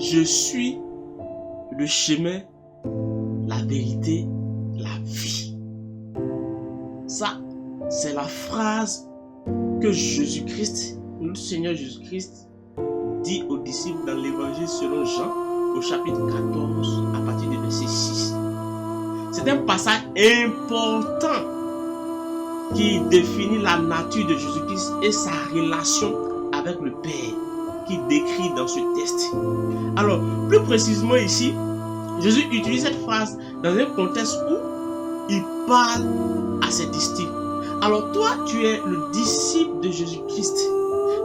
je suis le chemin, la vérité, la vie. Ça, c'est la phrase que Jésus-Christ, notre Seigneur Jésus-Christ, dit aux disciples dans l'évangile selon Jean, au chapitre 14, à partir du verset 6. C'est un passage important qui définit la nature de Jésus-Christ et sa relation avec le Père, qui décrit dans ce texte. Alors, plus précisément ici, Jésus utilise cette phrase dans un contexte où il parle à ses disciples. Alors toi, tu es le disciple de Jésus-Christ.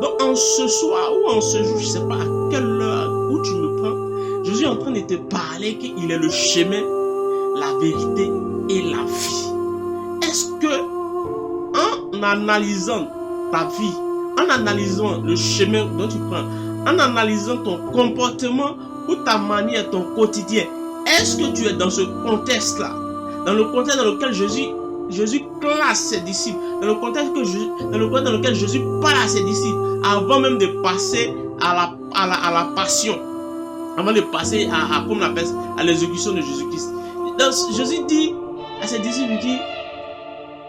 Donc en ce soir ou en ce jour, je ne sais pas à quelle heure où tu me prends, Jésus est en train de te parler qu'il est le chemin, la vérité et la vie. Est-ce que en analysant ta vie, en analysant le chemin dont tu prends, en analysant ton comportement ou ta manière, ton quotidien, est-ce que tu es dans ce contexte-là, dans le contexte dans lequel Jésus classe ses disciples, dans le contexte dans lequel Jésus parle à ses disciples, avant même de passer à la passion, avant de passer à l'exécution de Jésus-Christ. Donc Jésus dit à ses disciples,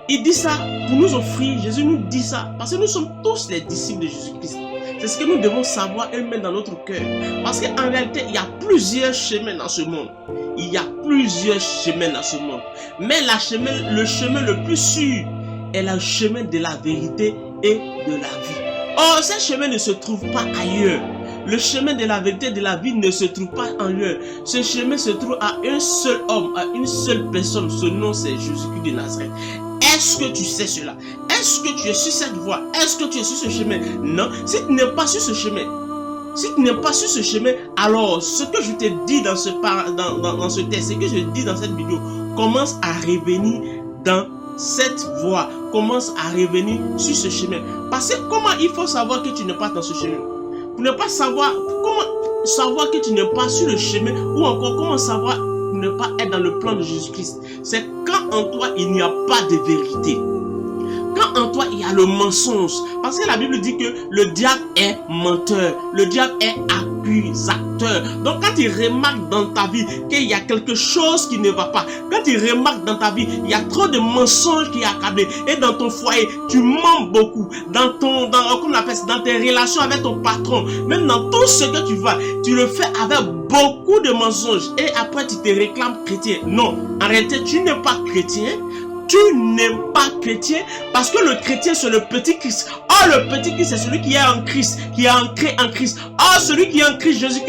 il dit ça pour nous offrir, Jésus nous dit ça, parce que nous sommes tous les disciples de Jésus-Christ. C'est ce que nous devons savoir et mettre dans notre cœur. Parce qu'en réalité, il y a plusieurs chemins dans ce monde. Il y a plusieurs chemins dans ce monde. Mais le chemin le plus sûr est le chemin de la vérité et de la vie. Or, ce chemin ne se trouve pas ailleurs. Le chemin de la vérité et de la vie ne se trouve pas ailleurs. Ce chemin se trouve à un seul homme, à une seule personne. Ce nom, c'est Jésus-Christ de Nazareth. Est-ce que tu sais cela? Est-ce que tu es sur cette voie? Est-ce que tu es sur ce chemin? Non. Si tu n'es pas sur ce chemin, alors ce que je te dis dans ce texte, ce que je dis dans cette vidéo, commence à revenir dans cette voie. Commence à revenir sur ce chemin. Parce que comment il faut savoir que tu n'es pas dans ce chemin? Pour ne pas savoir, comment savoir que tu n'es pas sur le chemin, ou encore comment savoir ne pas être dans le plan de Jésus-Christ? C'est quand en toi il n'y a pas de vérité. Quand en toi il y a le mensonge. Parce que la Bible dit que le diable est menteur. Le diable est accusateur. Donc quand il remarque dans ta vie qu'il y a quelque chose qui ne va pas, quand il remarque dans ta vie il y a trop de mensonges qui accablent, et dans ton foyer tu mens beaucoup, dans tes relations avec ton patron, même dans tout ce que tu vas, tu le fais avec beaucoup de mensonges, et après tu te réclames chrétien. Non, en réalité tu n'es pas chrétien. Tu n'es pas chrétien, parce que le chrétien c'est le petit Christ. Or le petit Christ c'est celui qui est en Christ, qui est ancré en Christ. Or celui qui est en Christ Jésus-Christ